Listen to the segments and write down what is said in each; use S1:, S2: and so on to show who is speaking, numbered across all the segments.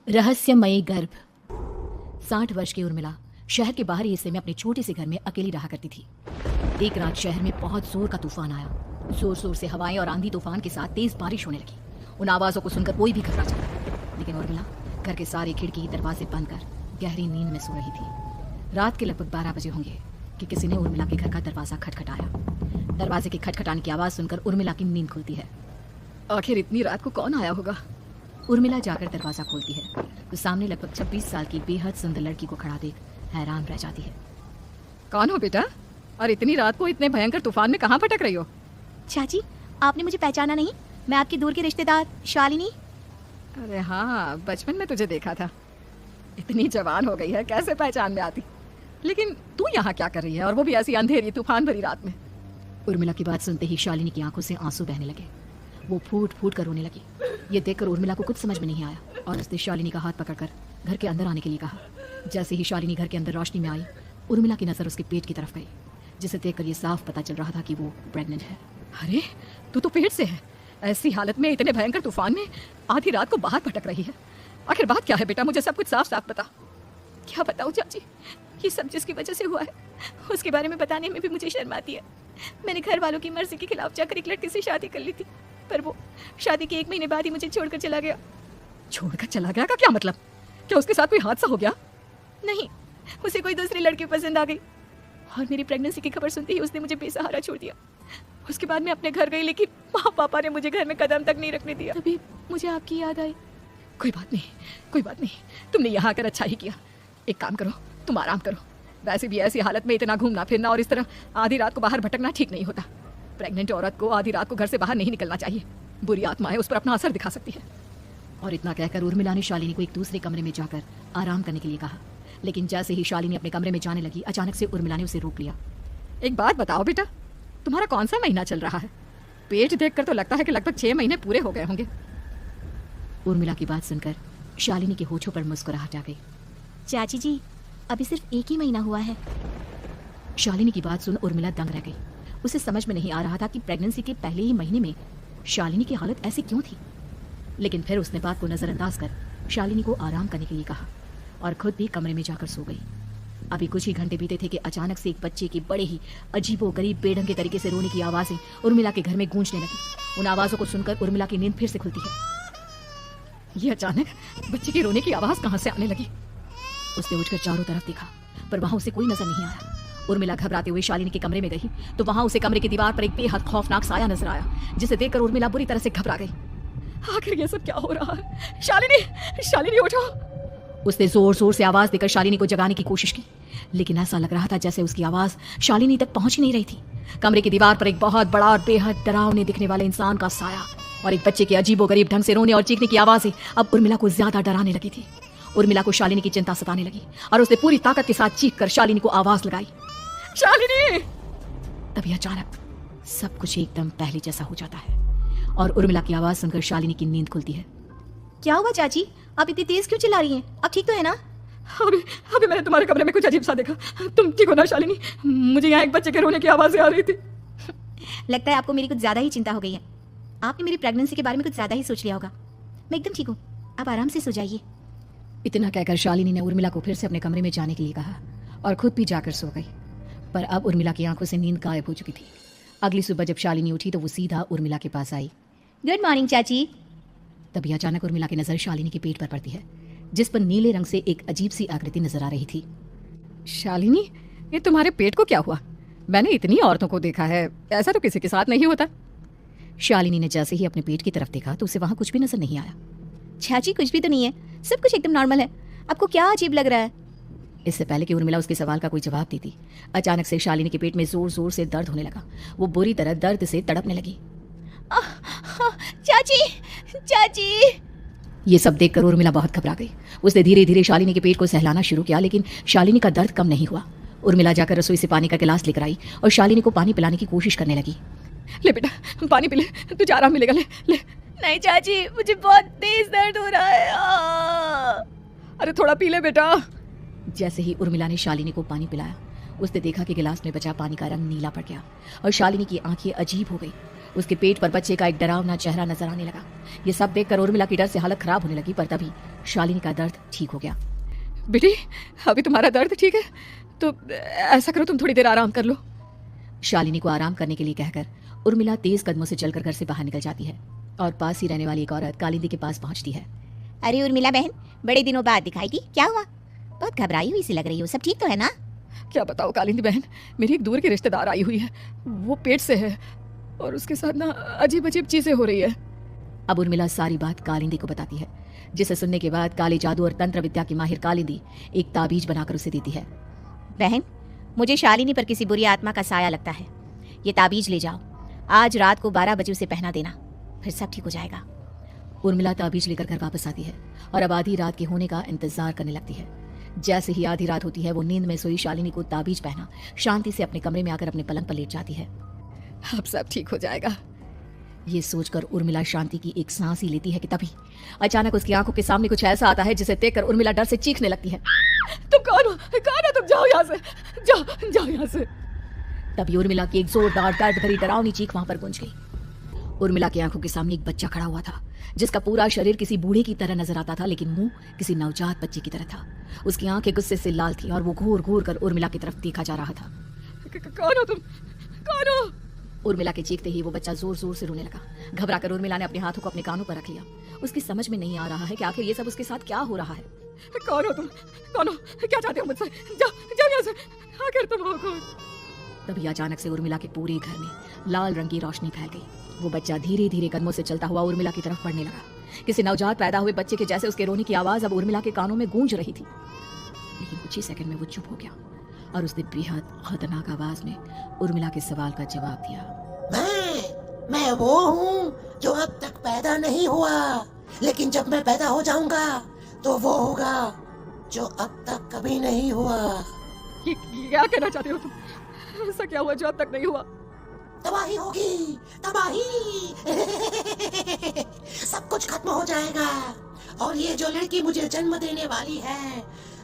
S1: रहस्यमयी गर्भ। 60 वर्ष की उर्मिला शहर के बाहरी हिस्से में अपने छोटे से घर में अकेली रहा करती थी। एक रात शहर में बहुत जोर का तूफान आया। जोर जोर से हवाएं और आंधी तूफान के साथ तेज बारिश होने लगी। उन आवाजों को सुनकर कोई भी घबरा जाता, लेकिन उर्मिला घर के सारे खिड़की दरवाजे बंद कर गहरी नींद में सो रही थी। रात के लगभग 12 बजे होंगे कि किसी ने उर्मिला के घर का दरवाजा खटखटाया। दरवाजे के खटखटाने की आवाज सुनकर उर्मिला की नींद खुलती है। आखिर इतनी रात को कौन आया होगा? उर्मिला जाकर दरवाजा खोलती है तो सामने लगभग 26 साल की बेहद सुंदर लड़की को खड़ा देख हैरान रह जाती है। कौन हो बेटा, और इतनी रात को इतने भयंकर तूफान में कहाँ भटक रही हो?
S2: चाची, आपने मुझे पहचाना नहीं? मैं आपकी दूर की रिश्तेदार शालिनी।
S1: अरे हाँ, बचपन में तुझे देखा था। इतनी जवान हो गई है, कैसे पहचान में आती? लेकिन तू यहाँ क्या कर रही है, और वो भी ऐसी अंधेरी तूफान भरी रात में? उर्मिला की बात सुनते ही शालिनी की आंखों से आंसू बहने लगे। वो फूट फूट कर रोने लगी। ये देखकर उर्मिला को कुछ समझ में नहीं आया और उसने शालिनी का हाथ पकड़कर घर के अंदर आने के लिए कहा। जैसे ही शालिनी घर के अंदर रोशनी में आई, उर्मिला की नजर उसके पेट की तरफ गई, जिसे देखकर ये साफ पता चल रहा था कि वो प्रेग्नेंट है। अरे, तू तो पेट से है। ऐसी हालत में इतने भयंकर तूफान में आधी रात को बाहर भटक रही है। आखिर बात क्या है बेटा, मुझे सब कुछ साफ साफ बता।
S2: क्या बताऊं चाची, ये सब जिसकी वजह से हुआ है उसके बारे में बताने में भी मुझे शर्म आती है। मैंने घर वालों की मर्जी के खिलाफ जाकर एक लड़के से शादी कर ली थी, पर वो शादी के 1 महीने बाद ही मुझे छोड़कर चला गया।
S1: छोड़कर चला गया का क्या मतलब? क्या उसके साथ कोई हादसा हो गया?
S2: नहीं, उसे कोई दूसरी लड़की पसंद आ गई और मेरी प्रेगनेंसी की खबर सुनते ही उसने मुझे बेसहारा छोड़ दिया। उसके बाद मैं अपने घर गई, लेकिन माँ पापा ने मुझे घर में कदम तक नहीं रखने दिया। तभी मुझे आपकी याद आई।
S1: कोई बात नहीं, कोई बात नहीं, तुमने यहाँ आकर अच्छा ही किया। एक काम करो, तुम आराम करो। वैसे भी ऐसी हालत में इतना घूमना फिरना और इस तरह आधी रात को बाहर भटकना ठीक नहीं होता। प्रेग्नेंट औरत को आधी रात को घर से बाहर नहीं निकलना चाहिए। बुरी आत्माएं उस पर अपना असर दिखा सकती है। और इतना कहकर उर्मिला ने शालिनी को एक दूसरे कमरे में जाकर आराम करने के लिए कहा। लेकिन जैसे ही शालिनी अपने कमरे में जाने लगी, अचानक से उर्मिला ने उसे रोक लिया। एक बात बताओ बेटा, तुम्हारा कौन सा महीना चल रहा है? पेट देखकर तो लगता है कि लगभग 6 महीने पूरे हो गए होंगे। उर्मिला की बात सुनकर शालिनी के होठों पर मुस्कुराहट आ गई।
S2: चाची जी, अभी सिर्फ 1 ही महीना हुआ है।
S1: शालिनी की बात सुन उर्मिला दंग रह गई। उसे समझ में नहीं आ रहा था कि प्रेगनेंसी के पहले ही महीने में शालिनी की हालत ऐसी क्यों थी। लेकिन फिर उसने बात को नजरअंदाज कर शालिनी को आराम करने के लिए कहा और खुद भी कमरे में जाकर सो गई। अभी कुछ ही घंटे बीते थे कि अचानक से एक बच्चे की बड़े ही अजीबोगरीब बेढंगे तरीके से रोने की आवाजें उर्मिला के घर में गूंजने लगी। उन आवाजों को सुनकर उर्मिला की नींद फिर से खुलती है। ये अचानक बच्चे की रोने की आवाज कहां से आने लगी? उसने उठकर चारों तरफ देखा, पर वहां उसे कोई नजर नहीं आया। उर्मिला घबराते हुए शालिनी के कमरे में गई तो वहां उसे कमरे की दीवार पर एक बेहद खौफनाक साया नजर आया, जिसे देखकर उर्मिला बुरी तरह से घबरा गई। आखिर ये सब क्या हो रहा है? शालिनी, शालिनी उठो! उसने जोर जोर से आवाज देकर शालिनी को जगाने की कोशिश की, लेकिन ऐसा लग रहा था जैसे उसकी आवाज शालिनी तक पहुंच ही नहीं रही थी। कमरे की दीवार पर एक बहुत बड़ा और बेहद डरावने दिखने वाले इंसान का साया और एक बच्चे के अजीबोगरीब ढंग से रोने और चीखने की आवाजें अब उर्मिला को ज्यादा डराने लगी थी। उर्मिला को शालिनी की चिंता सताने लगी और उसने पूरी ताकत के साथ चीख कर शालिनी को आवाज लगाई, शालिनी! तभी अचानक सब कुछ एकदम पहले जैसा हो जाता है और उर्मिला की आवाज सुनकर शालिनी की नींद खुलती है।
S2: क्या हुआ चाची, आप इतनी तेज क्यों चिल्ला रही हैं? आप ठीक तो है ना?
S1: अभी मैंने तुम्हारे कमरे में कुछ अजीब सा देखा। तुम ठीक हो ना शालिनी? मुझे यहाँ एक बच्चे के रोने की आवाजें आ रही थी।
S2: लगता है आपको मेरी कुछ ज्यादा ही चिंता हो गई है। आपने मेरी प्रेगनेंसी के बारे में कुछ ज्यादा ही सोच लिया होगा। मैं एकदम ठीक हूँ, आप आराम से सो जाइए।
S1: इतना कहकर शालिनी ने उर्मिला को फिर से अपने कमरे में जाने के लिए कहा और खुद भी जाकर सो गई। पर अब उर्मिला की आंखों से नींद गायब हो चुकी थी। अगली सुबह जब शालिनी उठी तो वो सीधा उर्मिला के पास आई।
S2: गुड मॉर्निंग चाची।
S1: तभी अचानक उर्मिला की नजर शालिनी के पेट पर पड़ती है, जिस पर नीले रंग से एक अजीब सी आकृति नजर आ रही थी। शालिनी, ये तुम्हारे पेट को क्या हुआ? मैंने इतनी औरतों को देखा है, ऐसा तो किसी के साथ नहीं होता। शालिनी ने जैसे ही अपने पेट की तरफ देखा तो उसे वहां कुछ भी नजर नहीं आया।
S2: चाची, कुछ भी तो नहीं है, सब कुछ एकदम नॉर्मल है। आपको क्या अजीब लग रहा है?
S1: इससे पहले कि उर्मिला उसके सवाल का कोई जवाब देती, अचानक से शालिनी के पेट में जोर जोर से दर्द होने लगा। वो बुरी तरह दर्द से तड़पने लगी।
S2: चाची, चाची!
S1: ये सब देखकर उर्मिला बहुत घबरा गई। उसने धीरे धीरे शालिनी के पेट को सहलाना शुरू किया, लेकिन शालिनी का दर्द कम नहीं हुआ। उर्मिला जाकर रसोई से पानी का गिलास लेकर आई और शालिनी को पानी पिलाने की कोशिश करने लगी। ले बेटा, पानी पी ले, तुझे आराम मिलेगा। ले ले।
S2: नहीं चाची, मुझे बहुत तेज दर्द हो रहा है।
S1: अरे थोड़ा पी ले बेटा। जैसे ही उर्मिला ने शालिनी को पानी पिलाया, उसने देखा कि गिलास में बचा पानी का रंग नीला पड़ गया और शालिनी की आंखें अजीब हो गई। उसके पेट पर बच्चे का एक डरावना चेहरा नजर आने लगा। ये सब देखकर उर्मिला की डर से हालत खराब होने लगी, पर तभी शालिनी का दर्द ठीक हो गया।
S2: बेटी, अभी तुम्हारा दर्द ठीक है तो ऐसा करो, तुम थोड़ी देर आराम कर लो।
S1: शालिनी को आराम करने के लिए कहकर उर्मिला तेज कदमों से चलकर घर से बाहर निकल जाती है और पास ही रहने वाली एक औरत कालिंदी के पास पहुंचती है।
S3: अरे उर्मिला बहन, बड़े दिनों बाद दिखाई दी, क्या हुआ? बहुत घबराई हुई सी लग रही हो, सब ठीक तो है ना?
S2: क्या बताओ कालिंदी बहन, मेरी एक दूर की रिश्तेदार आई हुई है, वो पेट से है और उसके साथ ना अजीब अजीब चीजें हो रही है।
S1: अब उर्मिला सारी बात कालिंदी को बताती है, जिसे सुनने के बाद काले जादू और तंत्र विद्या की माहिर कालिंदी एक ताबीज बनाकर उसे देती है।
S3: बहन, मुझे शालिनी पर किसी बुरी आत्मा का साया लगता है। ये ताबीज ले जाओ, आज रात को 12 बजे उसे पहना देना, फिर सब ठीक हो जाएगा।
S1: उर्मिला ताबीज लेकर घर वापस आती है और अब आधी रात के होने का इंतजार करने लगती है। जैसे ही आधी रात होती है, वो नींद में सोई शालिनी को ताबीज पहना शांति से अपने कमरे में आकर अपने पलंग पर लेट जाती है।
S2: अब सब ठीक हो जाएगा।
S1: ये सोचकर उर्मिला शांति की एक सांस ही लेती है कि तभी अचानक उसकी आंखों के सामने कुछ ऐसा आता है जिसे देखकर उर्मिला डर से चीखने लगती है।
S2: तुम कौन हो? कौन हो तुम? जाओ यहाँ से, जाओ जाओ यहाँ से।
S1: तभी उर्मिला की एक जोरदार दर्द भरी डरावनी चीख वहां पर गूंज गई। उर्मिला की आंखों के सामने एक बच्चा खड़ा हुआ था, जिसका पूरा शरीर किसी बूढ़े की तरह नजर आता था, लेकिन मुंह किसी नवजात बच्चे की तरह था। उसकी आंखें गुस्से से लाल थी और वो घूर घूर कर उर्मिला की तरफ देखा जा रहा था।
S2: कौन हो तुम? कौन हो?
S1: उर्मिला के चीखते ही वो बच्चा जोर जोर से रोने लगा। घबराकर उर्मिला ने अपने हाथों को अपने कानों पर रख लिया। उसकी समझ में नहीं आ रहा है कि आखिर ये सब उसके साथ क्या हो रहा है।
S2: कौन हो तुम? कौन हो? क्या चाहते हो मुझसे? जाओ जाओ यहाँ से, आखिर तुम हो कौन?
S1: तभी अचानक से उर्मिला के पूरे घर में लाल रंग की रोशनी फैल गई। वो बच्चा धीरे धीरे कदमों से चलता हुआ उर्मिला की तरफ बढ़ने लगा। किसी नवजात पैदा हुए बच्चे के जैसे उसके रोने की आवाज अब उर्मिला के कानों में गूंज रही थी। लेकिन कुछ ही सेकंड में वो चुप हो गया और उसने बेहद खतरनाक आवाज में उर्मिला के सवाल का जवाब दिया।
S4: मैं वो हूँ जो अब तक पैदा नहीं हुआ, लेकिन जब मैं पैदा हो जाऊंगा तो वो होगा जो अब तक कभी नहीं हुआ।
S2: ये क्या कहना चाहते हो तुम? ऐसा क्या हुआ जो अब तक नहीं हुआ?
S4: तबाही होगी, तबाही। सब कुछ खत्म हो जाएगा और ये जो लड़की मुझे जन्म देने वाली है,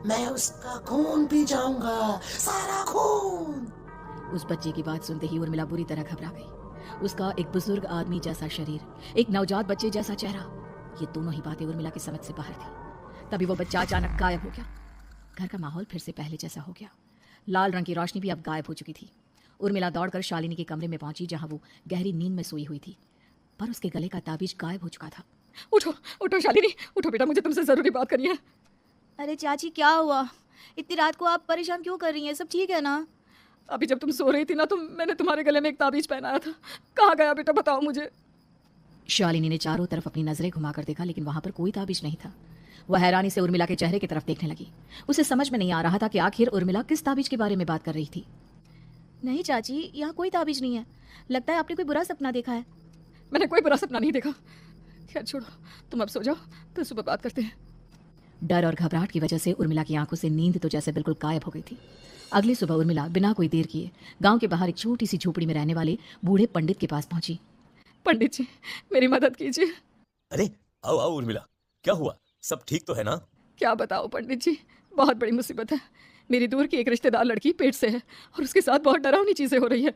S4: मैं उसका खून पी जाऊंगा, सारा खून।
S1: उस बच्चे की बात सुनते ही उर्मिला बुरी तरह घबरा गई। उसका एक बुजुर्ग आदमी जैसा शरीर, एक नवजात बच्चे जैसा चेहरा, ये दोनों ही बातें उर्मिला की समझ से बाहर थी। तभी वो बच्चा अचानक गायब हो गया। घर का माहौल फिर से पहले जैसा हो गया। लाल रंग की रोशनी भी अब गायब हो चुकी थी। उर्मिला दौड़कर शालिनी के कमरे में पहुंची, जहां वो गहरी नींद में सोई हुई थी, पर उसके गले का ताबीज गायब हो चुका था।
S2: उठो उठो शालिनी, उठो बेटा, मुझे तुमसे जरूरी बात करनी है।
S3: अरे चाची, क्या हुआ? इतनी रात को आप परेशान क्यों कर रही हैं? सब ठीक है ना?
S2: अभी जब तुम सो रही थी ना, तो मैंने तुम्हारे गले में एक ताबीज पहनाया था। कहाँ गया बेटा, बताओ मुझे।
S1: शालिनी ने चारों तरफ अपनी नजरें घुमाकर देखा, लेकिन वहां पर कोई ताबीज नहीं था। वह हैरानी से उर्मिला के चेहरे की तरफ देखने लगी। उसे समझ में नहीं आ रहा था कि आखिर उर्मिला किस ताबीज के बारे में बात कर रही थी।
S3: नहीं चाची, यहाँ कोई ताबीज नहीं है। लगता है आपने कोई बुरा सपना देखा है।
S2: मैंने कोई बुरा सपना नहीं देखा। खैर छोड़ो, तुम अब सो जाओ, फिर सुबह बात करते हैं।
S1: डर और घबराहट की वजह से उर्मिला की आंखों से नींद तो जैसे बिल्कुल गायब हो गई थी। अगली सुबह उर्मिला बिना कोई देर किए गांव के बाहर एक छोटी सी झोपड़ी में रहने वाले बूढ़े पंडित के पास पहुंची।
S2: पंडित जी, मेरी मदद कीजिए।
S5: अरे आओ आओ उर्मिला, क्या हुआ? सब ठीक तो है ना?
S2: क्या बताओ पंडित जी, बहुत बड़ी मुसीबत है। मेरी दूर की एक रिश्तेदार लड़की पेट से है और उसके साथ बहुत डरावनी चीजें हो रही है।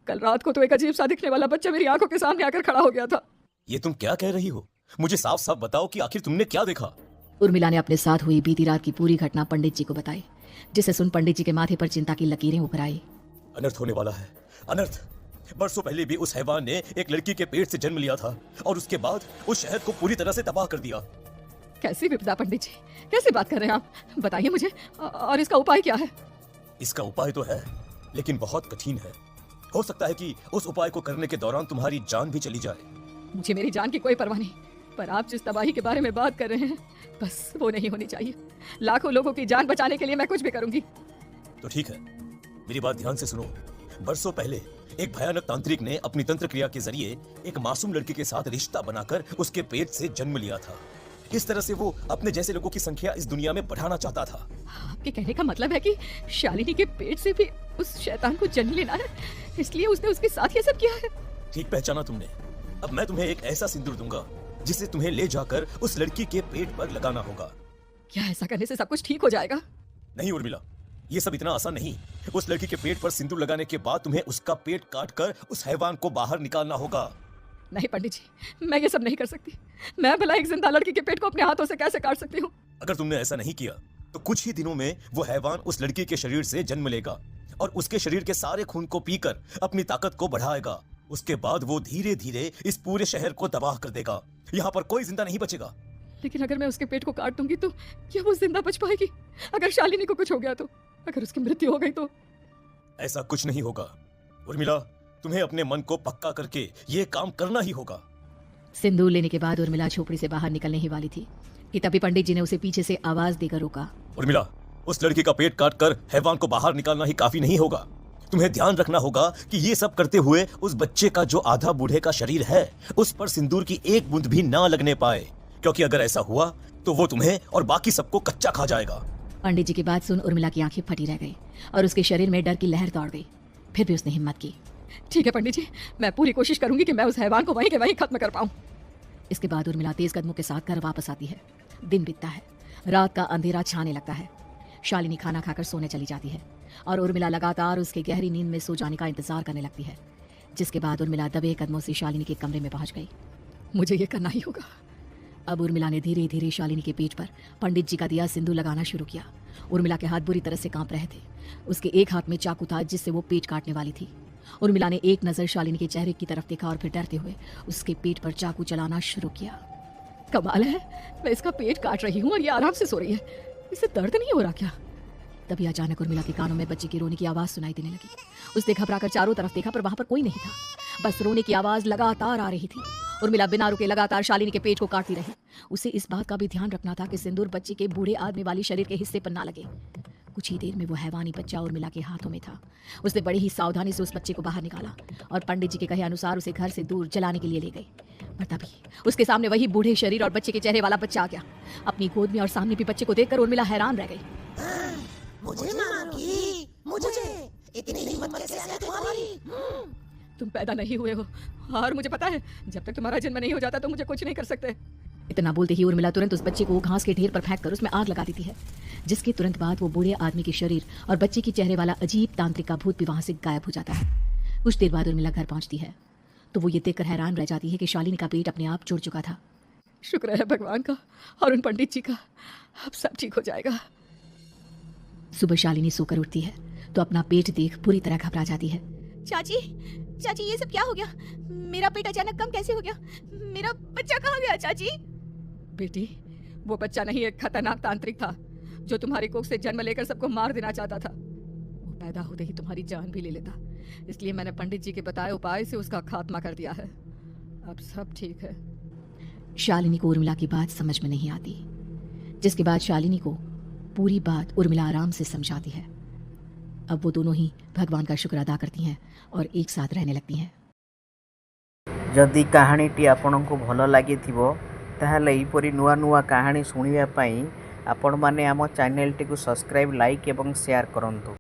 S2: कल रात को तो एक अजीब सा दिखने वाला बच्चा मेरी आंखों के सामने आकर खड़ा हो गया था।
S5: ये तुम क्या कह रही हो? मुझे साफ साफ बताओ कि आखिर तुमने क्या देखा?
S1: उर्मिला ने अपने साथ हुई बीती रात की पूरी घटना पंडित जी को बताई, जिसे सुन पंडित जी के माथे पर चिंता की लकीरें उभर आई।
S5: अनर्थ होने वाला है, अनर्थ। बरसों पहले भी उस हैवान ने एक लड़की के पेट से जन्म लिया था और उसके बाद उस शहर को पूरी तरह से तबाह कर दिया।
S2: कैसी विपदा पंडित जी, कैसे बात कर रहे हैं आप? बताइए मुझे, और इसका उपाय क्या है?
S5: इसका उपाय तो है, लेकिन बहुत कठिन है। हो सकता है कि उस उपाय को करने के दौरान तुम्हारी जान भी चली जाए।
S2: मुझे मेरी जान की कोई परवाह नहीं, पर आप जिस तबाही के बारे में बात कर रहे हैं, बस वो नहीं होनी चाहिए। लाखों लोगों की जान बचाने के लिए मैं कुछ भी करूंगी।
S5: तो ठीक है, मेरी बात ध्यान से सुनो। बरसों पहले एक भयानक तांत्रिक ने अपनी तंत्र क्रिया के जरिए एक मासूम लड़की के साथ रिश्ता बनाकर उसके पेट से जन्म लिया था। इस तरह से वो अपने जैसे लोगों की संख्या इस दुनिया में बढ़ाना चाहता था।
S2: आपके कहने का मतलब है कि शालिनी के पेट से भी उस शैतान को जन्म लेना है, इसलिए उसने उसके साथ ये सब किया है।
S5: ठीक पहचाना तुमने। अब मैं तुम्हें एक ऐसा सिंदूर दूंगा जिसे तुम्हें ले जाकर उस लड़की के पेट पर लगाना होगा।
S2: क्या ऐसा करने से सब कुछ ठीक हो जाएगा?
S5: नहीं उर्मिला, ये सब इतना आसान नहीं। उस लड़की के पेट पर सिंदूर लगाने के बाद तुम्हें उसका पेट काट कर उस हैवान को बाहर निकालना होगा।
S2: नहीं पंडित जी, मैं ये सब नहीं कर सकती। मैं भला एक जिंदा लड़की के पेट को अपने हाथों से कैसे काट सकती हूँ?
S5: अगर तुमने ऐसा नहीं किया तो कुछ ही दिनों में वो हैवान उस लड़की के शरीर से जन्म लेगा और उसके शरीर के सारे खून को पीकर अपनी ताकत को बढ़ाएगा। उसके बाद वो धीरे धीरे इस पूरे शहर को तबाह कर देगा। यहाँ पर कोई जिंदा नहीं बचेगा।
S2: लेकिन अगर मैं उसके पेट को काट दूंगी तो क्या वो जिंदा बच पाएगी? अगर शालिनी को कुछ हो गया तो, अगर उसकी मृत्यु हो गई तो?
S5: ऐसा कुछ नहीं होगा उर्मिला, तुम्हें अपने मन को पक्का करके ये काम करना ही होगा।
S1: सिंदूर लेने के बाद उर्मिला झोपड़ी से बाहर निकलने ही वाली थी कि तभी पंडित जी ने उसे पीछे से आवाज देकर रोका।
S5: उर्मिला, उस लड़की का पेट काटकर हैवान को बाहर निकालना ही काफी नहीं होगा। तुम्हें ध्यान रखना होगा कि ये सब करते हुए उस बच्चे का जो आधा बूढ़े का शरीर है उस पर सिंदूर की एक बूंद भी ना लगने पाए, क्योंकि अगर ऐसा हुआ तो वो तुम्हें और बाकी सबको कच्चा खा जाएगा।
S1: पंडित जी की बात सुन उर्मिला की आंखें फटी रह गई और उसके शरीर में डर की लहर दौड़ गई। फिर भी उसने हिम्मत की।
S2: ठीक है पंडित जी, मैं पूरी कोशिश करूंगी कि मैं उस हैवान को वहीं के वहीं खत्म कर पाऊं।
S1: इसके बाद उर्मिला तेज कदमों के साथ घर वापस आती है। दिन बीतता है, रात का अंधेरा छाने लगता है। शालिनी खाना खाकर सोने चली जाती है और उर्मिला लगातार उसके गहरी नींद में सो जाने का इंतजार करने लगती है, जिसके बाद उर्मिला दबे कदमों से शालिनी के कमरे में पहुंच गई।
S2: मुझे ये करना ही होगा।
S1: अब उर्मिला ने धीरे धीरे शालिनी के पेट पर पंडित जी का दिया सिंदूर लगाना शुरू किया। उर्मिला के हाथ बुरी तरह से कांप रहे थे। उसके एक हाथ में चाकू था जिससे वो पेट काटने वाली थी। उर्मिला ने एक नजर शालिनी के चेहरे की तरफ देखा और फिर डरते हुए उसके पेट पर चाकू चलाना शुरू किया।
S2: कमाल है, मैं इसका पेट काट रही हूँ और ये आराम से सो रही है। इसे दर्द नहीं हो रहा क्या?
S1: तभी अचानक उर्मिला के कानों में बच्चे की रोने की आवाज सुनाई देने लगी। उसने घबराकर चारों तरफ देखा पर वहां पर कोई नहीं था, बस रोने की आवाज लगातार आ रही थी। उर्मिला बिना रुके लगातार शालिनी के पेट को काटती रही। उसे इस बात का भी ध्यान रखना था कि सिंदूर बच्चे के बूढ़े आदमी वाली शरीर के हिस्से पर ना लगे। कुछ ही देर में वो हैवानी बच्चा उर्मिला के हाथों में था। उसने बड़ी ही सावधानी से उस बच्चे को बाहर निकाला और पंडित जी के कहे अनुसार उसे घर से दूर जलाने के लिए ले गई। पर तभी उसके सामने वही बूढ़े शरीर और बच्चे के चेहरे वाला बच्चा आ गया। अपनी गोद में और सामने भी बच्चे को देखकर उर्मिला हैरान रह गई।
S4: मुझे मारोगी? मुझे इतनी हिम्मत कैसे आ गई तुम्हारी?
S2: तुम पैदा नहीं हुए हो और मुझे पता है जब तक तुम्हारा जन्म नहीं हो जाता तो मुझे कुछ नहीं कर सकते।
S1: इतना बोलते ही उर्मिला तुरंत उस बच्चे को घास के ढेर पर फेंक कर उसमें आग लगा देती है, जिसके तुरंत बाद वो बूढ़े आदमी के शरीर और बच्चे के चेहरे वाला अजीब तांत्रिक का भूत भी वहां से गायब हो जाता है। कुछ देर बाद उर्मिला घर पहुंचती है तो वो ये देखकर हैरान रह जाती है कि शालिनी का पेट अपने आप जुड़ चुका था।
S2: शुक्र है भगवान का और उन पंडित जी का, अब सब ठीक हो जाएगा।
S1: सुबह शालिनी सोकर उठती है तो अपना पेट देख पूरी तरह घबरा जाती है।
S3: चाची, चाची ये सब क्या हो गया? मेरा पेट अचानक कम कैसे हो गया? मेरा बच्चा कहाँ गया चाची?
S2: बेटी, वो बच्चा नहीं एक खतरनाक तांत्रिक था जो तुम्हारी कोख से जन्म लेकर सबको मार देना चाहता था। वो पैदा होते ही तुम्हारी जान भी ले लेता, इसलिए मैंने पंडित जी के बताए उपाय से उसका खात्मा कर दिया है। अब सब ठीक है।
S1: शालिनी को उर्मिला की बात समझ में नहीं आती, जिसके बाद शालिनी को पूरी बात उर्मिला आराम से समझाती है। अब वो दोनों ही भगवान का शुक्र अदा करती हैं और एक साथ रहने लगती हैं।
S6: जदि कहानीटी आपंक भल लगी ताहले एहिपरि नुआ नुआ कहानी शुणा आपण मैंने आम चैनल टी सब्सक्राइब लाइक एवं शेयर करंतु।